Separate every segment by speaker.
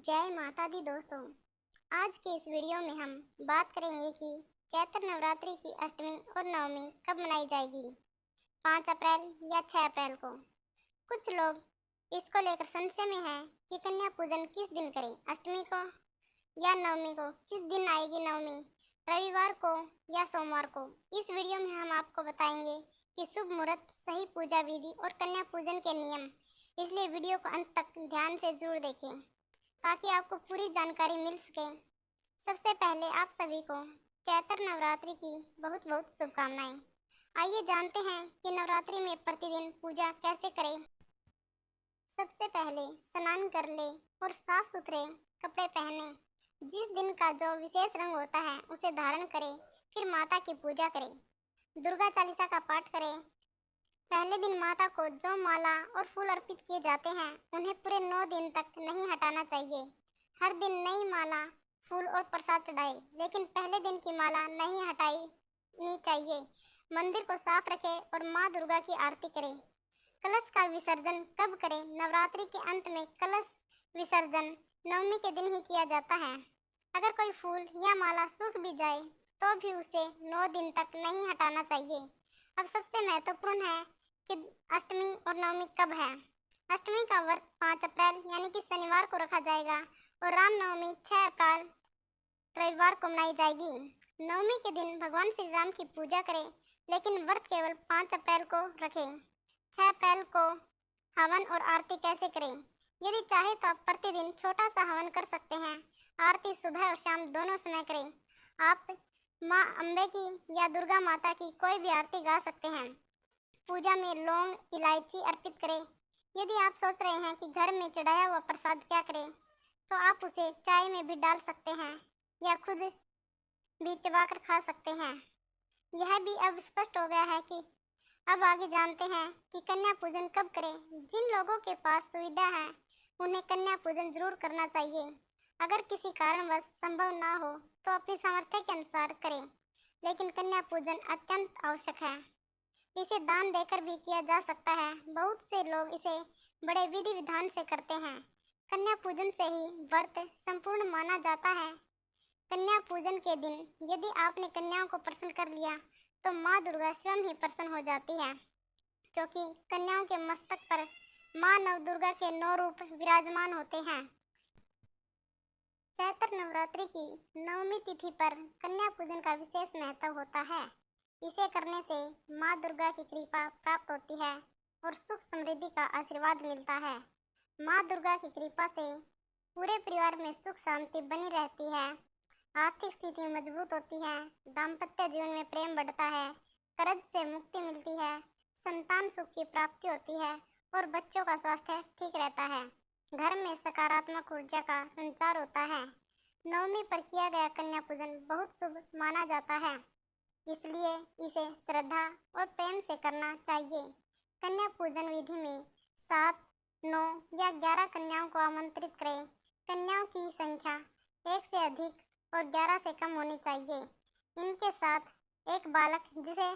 Speaker 1: जय माता दी दोस्तों। आज के इस वीडियो में हम बात करेंगे कि चैत्र नवरात्रि की अष्टमी और नवमी कब मनाई जाएगी, 5 अप्रैल या 6 अप्रैल को। कुछ लोग इसको लेकर संशय में हैं कि कन्या पूजन किस दिन करें, अष्टमी को या नवमी को। किस दिन आएगी नवमी, रविवार को या सोमवार को। इस वीडियो में हम आपको बताएंगे कि शुभ मुहूर्त, सही पूजा विधि और कन्या पूजन के नियम। इसलिए वीडियो को अंत तक ध्यान से जरूर देखें ताकि आपको पूरी जानकारी मिल सके। सबसे पहले आप सभी को चैत्र नवरात्रि की बहुत बहुत शुभकामनाएं। आइए जानते हैं कि नवरात्रि में प्रतिदिन पूजा कैसे करें। सबसे पहले स्नान कर ले और साफ सुथरे कपड़े पहने। जिस दिन का जो विशेष रंग होता है उसे धारण करें। फिर माता की पूजा करें, दुर्गा चालीसा का पाठ करें। पहले दिन माता को जो माला और फूल अर्पित किए जाते हैं उन्हें पूरे 9 दिन तक नहीं हटाना चाहिए। हर दिन नई माला, फूल और प्रसाद चढ़ाए, लेकिन पहले दिन की माला नहीं हटानी चाहिए। मंदिर को साफ रखें और माँ दुर्गा की आरती करें। कलश का विसर्जन कब करें? नवरात्रि के अंत में कलश विसर्जन नवमी के दिन ही किया जाता है। अगर कोई फूल या माला सूख भी जाए तो भी उसे 9 दिन तक नहीं हटाना चाहिए। अब सबसे महत्वपूर्ण है कि अष्टमी और नवमी कब है। अष्टमी का व्रत 5 अप्रैल यानी कि शनिवार को रखा जाएगा और रामनवमी 6 अप्रैल रविवार को मनाई जाएगी। नवमी के दिन भगवान श्री राम की पूजा करें, लेकिन व्रत केवल 5 अप्रैल को रखें। 6 अप्रैल को हवन और आरती कैसे करें? यदि चाहे तो आप प्रतिदिन छोटा सा हवन कर सकते हैं। आरती सुबह और शाम दोनों समय करें। आप माँ अम्बे की या दुर्गा माता की कोई भी आरती गा सकते हैं। पूजा में लौंग, इलायची अर्पित करें। यदि आप सोच रहे हैं कि घर में चढ़ाया हुआ प्रसाद क्या करें, तो आप उसे चाय में भी डाल सकते हैं या खुद भी चबाकर खा सकते हैं। यह भी अब स्पष्ट हो गया है कि अब आगे जानते हैं कि कन्या पूजन कब करें। जिन लोगों के पास सुविधा है उन्हें कन्या पूजन जरूर करना चाहिए। अगर किसी कारणवश संभव ना हो तो अपनी सामर्थ्य के अनुसार करें, लेकिन कन्या पूजन अत्यंत आवश्यक है। इसे दान देकर भी किया जा सकता है। बहुत से लोग इसे बड़े विधि विधान से करते हैं। कन्या पूजन से ही व्रत संपूर्ण माना जाता है। कन्या पूजन के दिन यदि आपने कन्याओं को प्रसन्न कर लिया तो माँ दुर्गा स्वयं ही प्रसन्न हो जाती है, क्योंकि कन्याओं के मस्तक पर माँ नवदुर्गा के 9 रूप विराजमान होते हैं। चैत्र नवरात्रि की नवमी तिथि पर कन्या पूजन का विशेष महत्व होता है। इसे करने से माँ दुर्गा की कृपा प्राप्त होती है और सुख समृद्धि का आशीर्वाद मिलता है। माँ दुर्गा की कृपा से पूरे परिवार में सुख शांति बनी रहती है, आर्थिक स्थिति मजबूत होती है, दाम्पत्य जीवन में प्रेम बढ़ता है, कर्ज से मुक्ति मिलती है, संतान सुख की प्राप्ति होती है और बच्चों का स्वास्थ्य ठीक रहता है। घर में सकारात्मक ऊर्जा का संचार होता है। नवमी पर किया गया कन्या पूजन बहुत शुभ माना जाता है, इसलिए इसे श्रद्धा और प्रेम से करना चाहिए। कन्या पूजन विधि में 7, 9 या 11 कन्याओं को आमंत्रित करें। कन्याओं की संख्या 1 से अधिक और 11 से कम होनी चाहिए। इनके साथ एक बालक जिसे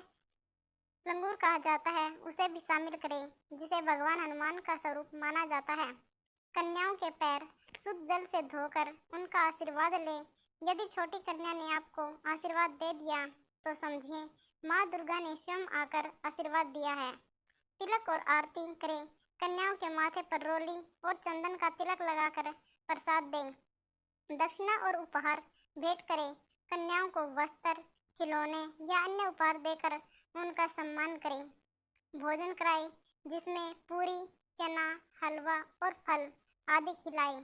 Speaker 1: लंगूर कहा जाता है उसे भी शामिल करें, जिसे भगवान हनुमान का स्वरूप माना जाता है। कन्याओं के पैर शुद्ध जल से धोकर उनका आशीर्वाद लें। यदि छोटी कन्या ने आपको आशीर्वाद दे दिया तो समझिए माँ दुर्गा ने स्वयं आकर आशीर्वाद दिया है। तिलक और आरती करें। कन्याओं के माथे पर रोली और चंदन का तिलक लगाकर प्रसाद दें। दक्षिणा और उपहार भेंट करें। कन्याओं को वस्त्र, खिलौने या अन्य उपहार देकर उनका सम्मान करें। भोजन कराएं, जिसमें पूरी, चना, हलवा और फल आदि खिलाएं।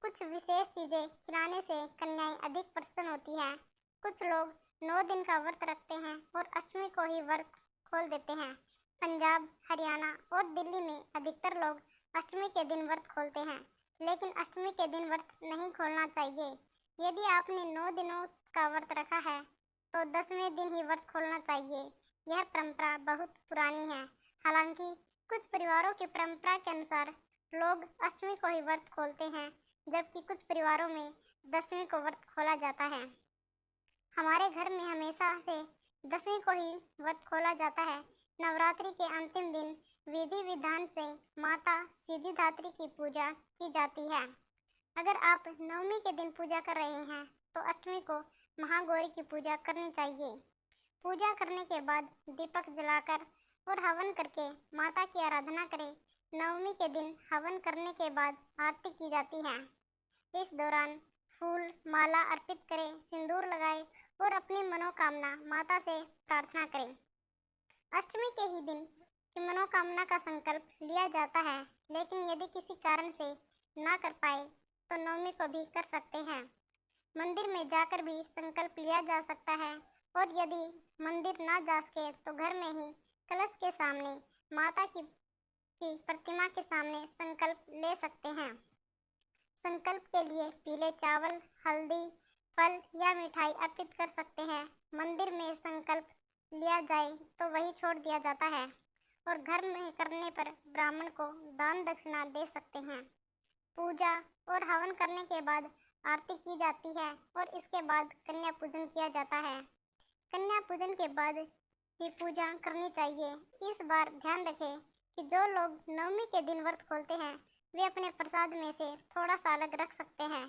Speaker 1: कुछ विशेष चीज़ें खिलाने से कन्याएं अधिक प्रसन्न होती हैं। कुछ लोग 9 दिन का व्रत रखते हैं और अष्टमी को ही व्रत खोल देते हैं। पंजाब, हरियाणा और दिल्ली में अधिकतर लोग अष्टमी के दिन व्रत खोलते हैं, लेकिन अष्टमी के दिन व्रत नहीं खोलना चाहिए। यदि आपने 9 दिनों का व्रत रखा है तो 10वें दिन ही व्रत खोलना चाहिए। यह परंपरा बहुत पुरानी है। हालांकि कुछ परिवारों की परंपरा के अनुसार लोग अष्टमी को ही व्रत खोलते हैं, जबकि कुछ परिवारों में 10वीं को व्रत खोला जाता है। हमारे घर में हमेशा से 10वीं को ही व्रत खोला जाता है। नवरात्रि के अंतिम दिन विधि विधान से माता सिद्धिदात्री की पूजा की जाती है। अगर आप नवमी के दिन पूजा कर रहे हैं तो अष्टमी को महागौरी की पूजा करनी चाहिए। पूजा करने के बाद दीपक जलाकर और हवन करके माता की आराधना करें। नवमी के दिन हवन करने के बाद आरती की जाती है। इस दौरान फूल माला अर्पित करें, सिंदूर लगाएं और अपनी मनोकामना माता से प्रार्थना करें। अष्टमी के ही दिन की मनोकामना का संकल्प लिया जाता है, लेकिन यदि किसी कारण से ना कर पाए तो नवमी को भी कर सकते हैं। मंदिर में जाकर भी संकल्प लिया जा सकता है और यदि मंदिर ना जा सके तो घर में ही कलश के सामने माता की प्रतिमा के सामने संकल्प ले सकते हैं। संकल्प के लिए पीले चावल, हल्दी, फल या मिठाई अर्पित कर सकते हैं। मंदिर में संकल्प लिया जाए तो वही छोड़ दिया जाता है और घर में करने पर ब्राह्मण को दान दक्षिणा दे सकते हैं। पूजा और हवन करने के बाद आरती की जाती है और इसके बाद कन्या पूजन किया जाता है। कन्या पूजन के बाद ही पूजा करनी चाहिए। इस बार ध्यान रखें कि जो लोग नवमी के दिन व्रत खोलते हैं वे अपने प्रसाद में से थोड़ा सा अलग रख सकते हैं,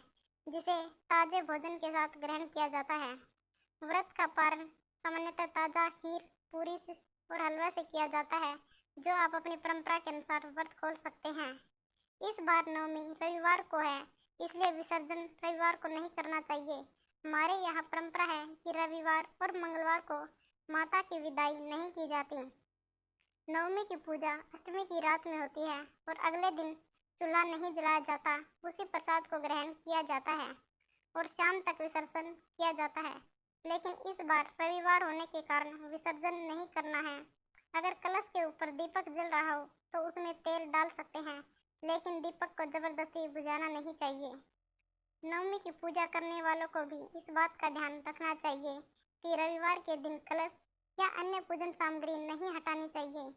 Speaker 1: जिसे ताजे भोजन के साथ ग्रहण किया जाता है। व्रत का पारण सामान्यतः ताज़ा खीर, पूरी और हलवा से किया जाता है, जो आप अपनी परंपरा के अनुसार व्रत खोल सकते हैं। इस बार नवमी रविवार को है, इसलिए विसर्जन रविवार को नहीं करना चाहिए। हमारे यहाँ परंपरा है कि रविवार और मंगलवार को माता की विदाई नहीं की जाती। नवमी की पूजा अष्टमी की रात में होती है और अगले दिन चूल्हा नहीं जलाया जाता। उसी प्रसाद को ग्रहण किया जाता है और शाम तक विसर्जन किया जाता है। लेकिन इस बार रविवार होने के कारण विसर्जन नहीं करना है। अगर कलश के ऊपर दीपक जल रहा हो तो उसमें तेल डाल सकते हैं, लेकिन दीपक को जबरदस्ती बुझाना नहीं चाहिए। नवमी की पूजा करने वालों को भी इस बात का ध्यान रखना चाहिए कि रविवार के दिन कलश या अन्य पूजन सामग्री नहीं हटानी चाहिए।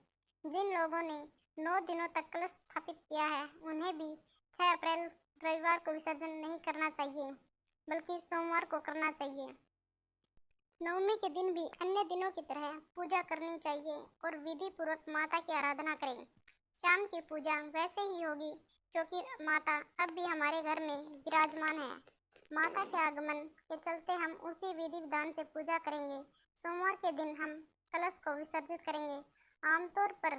Speaker 1: जिन लोगों ने 9 दिनों तक कलश स्थापित किया है उन्हें भी 6 अप्रैल रविवार को विसर्जन नहीं करना चाहिए, बल्कि सोमवार को करना चाहिए। नवमी के दिन भी अन्य दिनों की तरह पूजा करनी चाहिए और विधि पूर्वक माता की आराधना करें। शाम की पूजा वैसे ही होगी क्योंकि माता अब भी हमारे घर में विराजमान है। माता के आगमन के चलते हम उसी विधि विधान से पूजा करेंगे। सोमवार के दिन हम कलश को विसर्जित करेंगे। आमतौर पर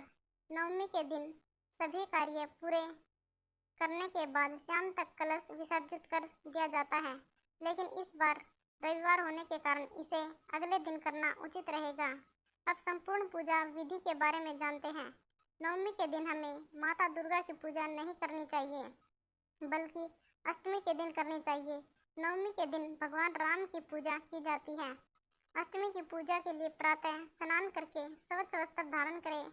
Speaker 1: नवमी के दिन सभी कार्य पूरे करने के बाद शाम तक कलश विसर्जित कर दिया जाता है, लेकिन इस बार रविवार होने के कारण इसे अगले दिन करना उचित रहेगा। अब संपूर्ण पूजा विधि के बारे में जानते हैं। नवमी के दिन हमें माता दुर्गा की पूजा नहीं करनी चाहिए, बल्कि अष्टमी के दिन करनी चाहिए। नवमी के दिन भगवान राम की पूजा की जाती है। अष्टमी की पूजा के लिए प्रातः स्नान करके स्वच्छ वस्त्र धारण करें,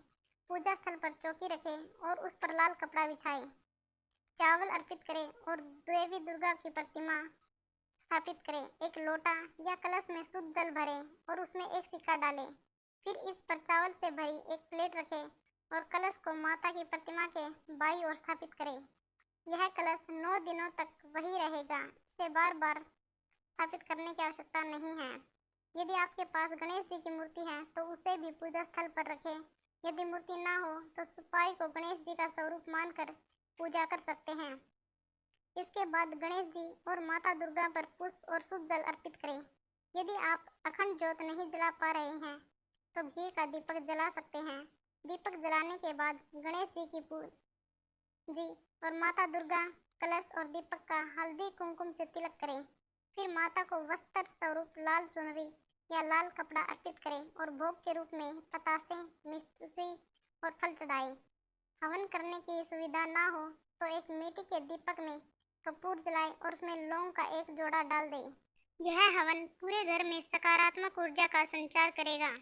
Speaker 1: पूजा स्थल पर चौकी रखें और उस पर लाल कपड़ा बिछाएं। चावल अर्पित करें और देवी दुर्गा की प्रतिमा स्थापित करें। एक लोटा या कलश में शुद्ध जल भरें और उसमें एक सिक्का डालें। फिर इस पर चावल से भरी एक प्लेट रखें और कलश को माता की प्रतिमा के बाईं ओर स्थापित करें। यह कलश 9 दिनों तक वही रहेगा। इसे बार बार स्थापित करने की आवश्यकता नहीं है। यदि आपके पास गणेश जी की मूर्ति है तो उसे भी पूजा स्थल पर रखें। यदि मूर्ति ना हो तो सुपारी को गणेश जी का स्वरूप मानकर पूजा कर सकते हैं। इसके बाद गणेश जी और माता दुर्गा पर पुष्प और शुद्ध जल अर्पित करें। यदि आप अखंड ज्योत नहीं जला पा रहे हैं तो घी का दीपक जला सकते हैं। दीपक जलाने के बाद गणेश जी और माता दुर्गा, कलश और दीपक का हल्दी कुमकुम से तिलक करें। फिर माता को वस्त्र स्वरूप लाल चुनरी या लाल कपड़ा अर्पित करें और भोग के रूप में बतासे, मिश्री और फल चढ़ाएं। हवन करने की सुविधा ना हो तो एक मिट्टी के दीपक में कपूर जलाएं और उसमें लौंग का एक जोड़ा डाल दें। यह हवन पूरे घर में सकारात्मक ऊर्जा का संचार करेगा।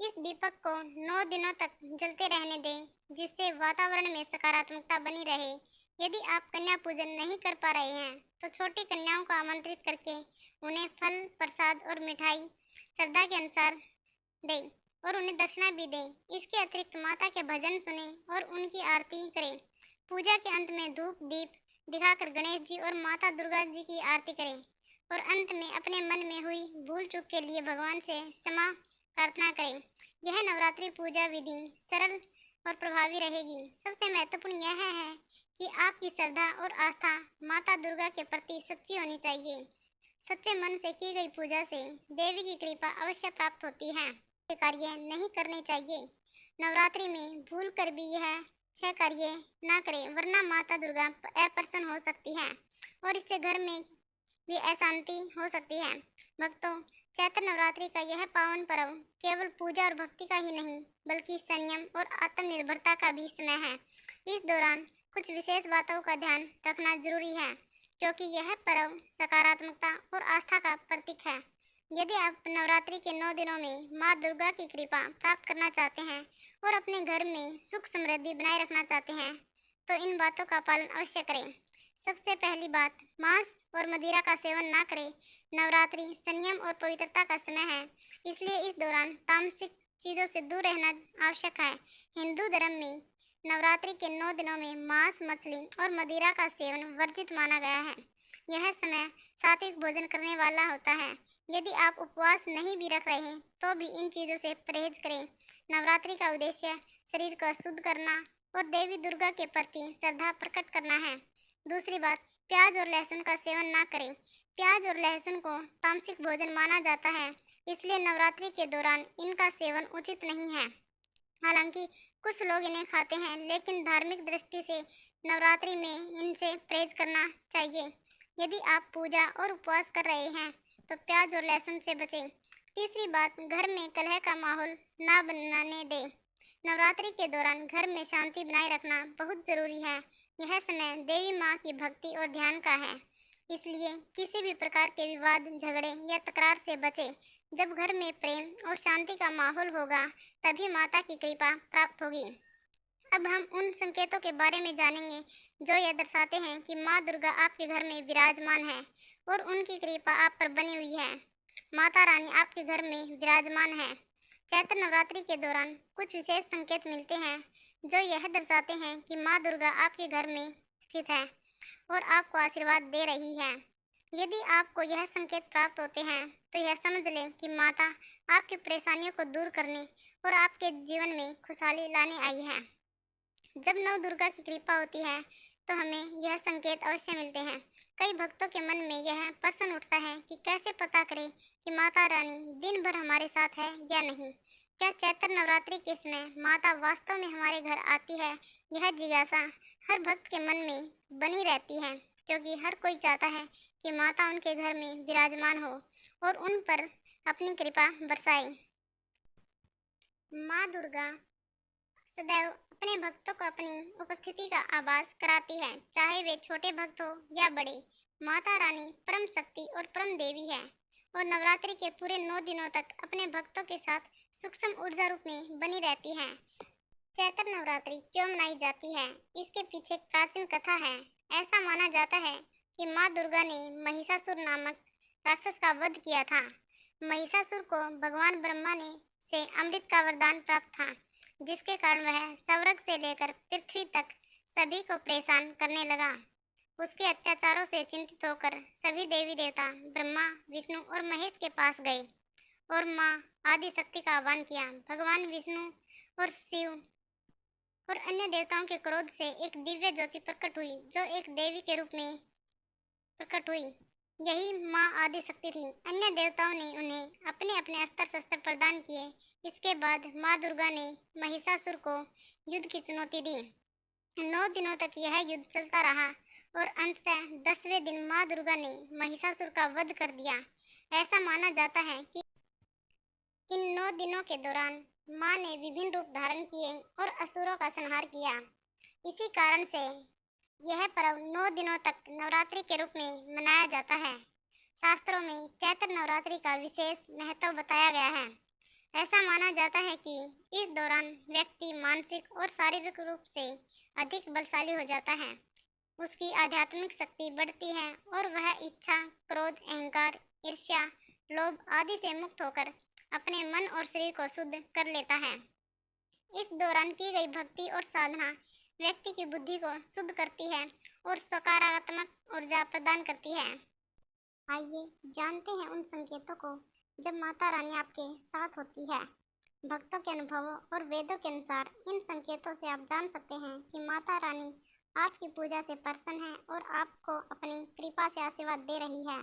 Speaker 1: इस दीपक को 9 दिनों तक जलते रहने दें, जिससे वातावरण में सकारात्मकता बनी रहे। यदि आप कन्या पूजन नहीं कर पा रहे हैं तो छोटी कन्याओं को आमंत्रित करके उन्हें फल, प्रसाद और मिठाई श्रद्धा के अनुसार दें और उन्हें दक्षिणा भी दें। इसके अतिरिक्त माता के भजन सुने और उनकी आरती करें। पूजा के अंत में धूप दीप दिखाकर गणेश जी और माता दुर्गा जी की आरती करें और अंत में अपने मन में हुई भूल चूक के लिए भगवान से क्षमा प्रार्थना करें। यह नवरात्रि पूजा विधि सरल और प्रभावी रहेगी। सबसे महत्वपूर्ण यह है कि आपकी श्रद्धा और आस्था माता दुर्गा के प्रति सच्ची होनी चाहिए। सच्चे मन से की गई पूजा से देवी की कृपा अवश्य प्राप्त होती है। ये कार्य नहीं करने चाहिए। नवरात्रि में भूल कर भी यह 6 कार्य ना करें, वरना माता दुर्गा अप्रसन्न हो सकती है और इससे घर में भी अशांति हो सकती है। भक्तों, चैत्र नवरात्रि का यह पावन पर्व केवल पूजा और भक्ति का ही नहीं, बल्कि संयम और आत्मनिर्भरता का भी समय है। इस दौरान कुछ विशेष बातों का ध्यान रखना जरूरी है, क्योंकि यह पर्व सकारात्मकता और आस्था का प्रतीक है। यदि आप नवरात्रि के 9 दिनों में माँ दुर्गा की कृपा प्राप्त करना चाहते हैं और अपने घर में सुख समृद्धि बनाए रखना चाहते हैं, तो इन बातों का पालन अवश्य करें। सबसे पहली बात, मांस और मदिरा का सेवन ना करें। नवरात्रि संयम और पवित्रता का समय है, इसलिए इस दौरान तामसिक चीज़ों से दूर रहना आवश्यक है। हिंदू धर्म में नवरात्रि के 9 दिनों में मांस, मछली और मदिरा का सेवन वर्जित माना गया है। यह समय सात्विक भोजन करने वाला होता है। यदि आप उपवास नहीं भी रख रहे हैं, तो भी इन चीज़ों से परहेज करें। नवरात्रि का उद्देश्य शरीर को शुद्ध करना और देवी दुर्गा के प्रति श्रद्धा प्रकट करना है। दूसरी बात, प्याज और लहसुन का सेवन ना करें। प्याज और लहसुन को तामसिक भोजन माना जाता है, इसलिए नवरात्रि के दौरान इनका सेवन उचित नहीं है। हालांकि कुछ लोग इन्हें खाते हैं, लेकिन धार्मिक दृष्टि से नवरात्रि में इनसे परहेज करना चाहिए। यदि आप पूजा और उपवास कर रहे हैं, तो प्याज और लहसुन से बचें। तीसरी बात, घर में कलह का माहौल ना बनाने दें। नवरात्रि के दौरान घर में शांति बनाए रखना बहुत जरूरी है। यह समय देवी माँ की भक्ति और ध्यान का है, इसलिए किसी भी प्रकार के विवाद, झगड़े या तकरार से बचें। जब घर में प्रेम और शांति का माहौल होगा, तभी माता की कृपा प्राप्त होगी। अब हम उन संकेतों के बारे में जानेंगे जो यह दर्शाते हैं कि माँ दुर्गा आपके घर में विराजमान है और उनकी कृपा आप पर बनी हुई है। माता रानी आपके घर में विराजमान है। चैत्र नवरात्रि के दौरान कुछ विशेष संकेत मिलते हैं जो यह दर्शाते हैं कि माँ दुर्गा आपके घर में स्थित है और आपको आशीर्वाद दे रही है। यदि आपको यह संकेत प्राप्त होते हैं, तो यह समझ लें कि माता आपकी परेशानियों को दूर करने और आपके जीवन में खुशहाली लाने आई है। जब नव दुर्गा की कृपा होती है, तो हमें यह संकेत अवश्य मिलते हैं। कई भक्तों के मन में यह प्रश्न उठता है कि कैसे पता करें कि माता रानी दिन भर हमारे साथ है या नहीं। क्या चैत्र नवरात्रि के समय माता वास्तव में हमारे घर आती है? यह जिज्ञासा हर भक्त के मन में बनी रहती है, क्योंकि हर कोई चाहता है कि माता उनके घर में विराजमान हो और उन पर अपनी कृपा बरसाए। माँ दुर्गा सदैव अपने भक्तों को अपनी उपस्थिति का आभास कराती है, चाहे वे छोटे भक्त हो या बड़े। माता रानी परम शक्ति और परम देवी है और नवरात्रि के पूरे 9 दिनों तक अपने भक्तों के साथ सूक्ष्म ऊर्जा रूप में बनी रहती है। चैत्र नवरात्रि क्यों मनाई जाती है? इसके पीछे एक प्राचीन कथा है। ऐसा माना जाता है कि माँ दुर्गा ने महिषासुर नामक राक्षस का वध किया था। महिषासुर को भगवान ब्रह्मा ने से अमृत का वरदान प्राप्त था, जिसके कारण वह स्वर्ग से लेकर पृथ्वी तक सभी को परेशान करने लगा। उसके अत्याचारों से चिंतित होकर सभी देवी देवता ब्रह्मा, विष्णु और महेश के पास गए और माँ आदि शक्ति का आह्वान किया। भगवान विष्णु और शिव और अन्य देवताओं के क्रोध से एक दिव्य ज्योति प्रकट हुई, जो एक देवी के रूप में प्रकट हुई। यही माँ आदि शक्ति थी। अन्य देवताओं ने उन्हें अपने अपने अस्त्र शस्त्र प्रदान किए। इसके बाद माँ दुर्गा ने महिषासुर को युद्ध की चुनौती दी। 9 दिनों तक यह युद्ध चलता रहा और अंततः 10वें दिन माँ दुर्गा ने महिषासुर का वध कर दिया। ऐसा माना जाता है कि इन 9 दिनों के दौरान माँ ने विभिन्न रूप धारण किए और असुरों का संहार किया। इसी कारण से यह पर्व 9 दिनों तक नवरात्रि के रूप में मनाया जाता है। शास्त्रों में चैत्र नवरात्रि का विशेष महत्व बताया गया है। ऐसा माना जाता है कि इस दौरान व्यक्ति मानसिक और शारीरिक रूप से अधिक बलशाली हो जाता है। उसकी आध्यात्मिक शक्ति बढ़ती है और वह इच्छा, क्रोध, अहंकार, ईर्ष्या, लोभ आदि से मुक्त होकर अपने मन और शरीर को शुद्ध कर लेता है। इस दौरान की गई भक्ति और साधना व्यक्ति की बुद्धि को शुद्ध करती है और सकारात्मक ऊर्जा प्रदान करती है। आइए जानते हैं उन संकेतों को जब माता रानी आपके साथ होती है। भक्तों के अनुभवों और वेदों के अनुसार इन संकेतों से आप जान सकते हैं कि माता रानी आपकी पूजा से प्रसन्न है और आपको अपनी कृपा से आशीर्वाद दे रही है।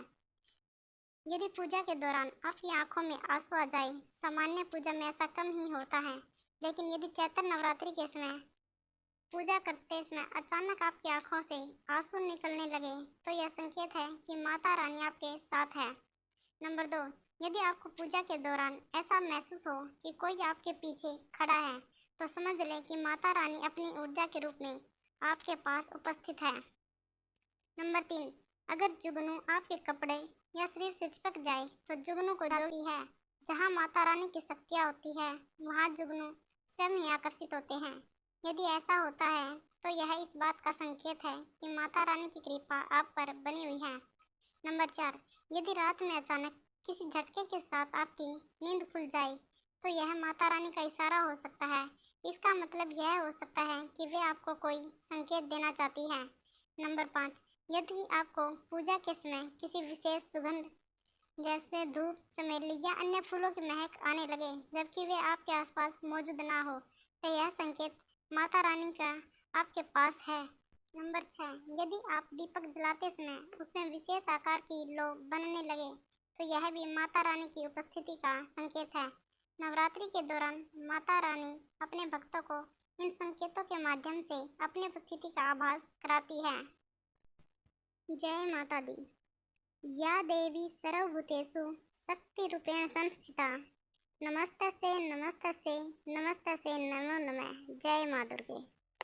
Speaker 1: यदि पूजा के दौरान आपकी आंखों में आंसू आ जाए, सामान्य पूजा में ऐसा कम ही होता है, लेकिन यदि चैत्र नवरात्रि के समय पूजा करते समय अचानक आपकी आंखों से आंसू निकलने लगे, तो यह संकेत है कि माता रानी आपके साथ है। नंबर 2, यदि आपको पूजा के दौरान ऐसा महसूस हो कि कोई आपके पीछे खड़ा है, तो समझ लें कि माता रानी अपनी ऊर्जा के रूप में आपके पास उपस्थित है। नंबर 3, अगर जुगनू आपके कपड़े या शरीर से चिपक जाए, तो जुगनू को जोड़ती है। जहाँ माता रानी की शक्तियाँ होती है, वहाँ जुगनू स्वयं ही आकर्षित होते हैं। यदि ऐसा होता है, तो यह इस बात का संकेत है कि माता रानी की कृपा आप पर बनी हुई है। नंबर 4, यदि रात में अचानक किसी झटके के साथ आपकी नींद खुल जाए, तो यह माता रानी का इशारा हो सकता है। इसका मतलब यह हो सकता है कि वे आपको कोई संकेत देना चाहती हैं। नंबर 5, यदि आपको पूजा के समय किसी विशेष सुगंध जैसे धूप, चमेली या अन्य फूलों की महक आने लगे, जबकि वे आपके आसपास मौजूद ना हो, तो यह संकेत माता रानी का आपके पास है। नंबर 6, यदि आप दीपक जलाते समय उसमें विशेष आकार की लौ बनने लगे, तो यह भी माता रानी की उपस्थिति का संकेत है। नवरात्रि के दौरान माता रानी अपने भक्तों को इन संकेतों के माध्यम से अपनी उपस्थिति का आभास कराती है। जय माता दी। या देवी सर्वभूतेषु शक्तिरूपेण संस्थिता, नमस्तस्यै नमस्तस्यै नमस्तस्यै नमो नमः। जय माँ दुर्गे।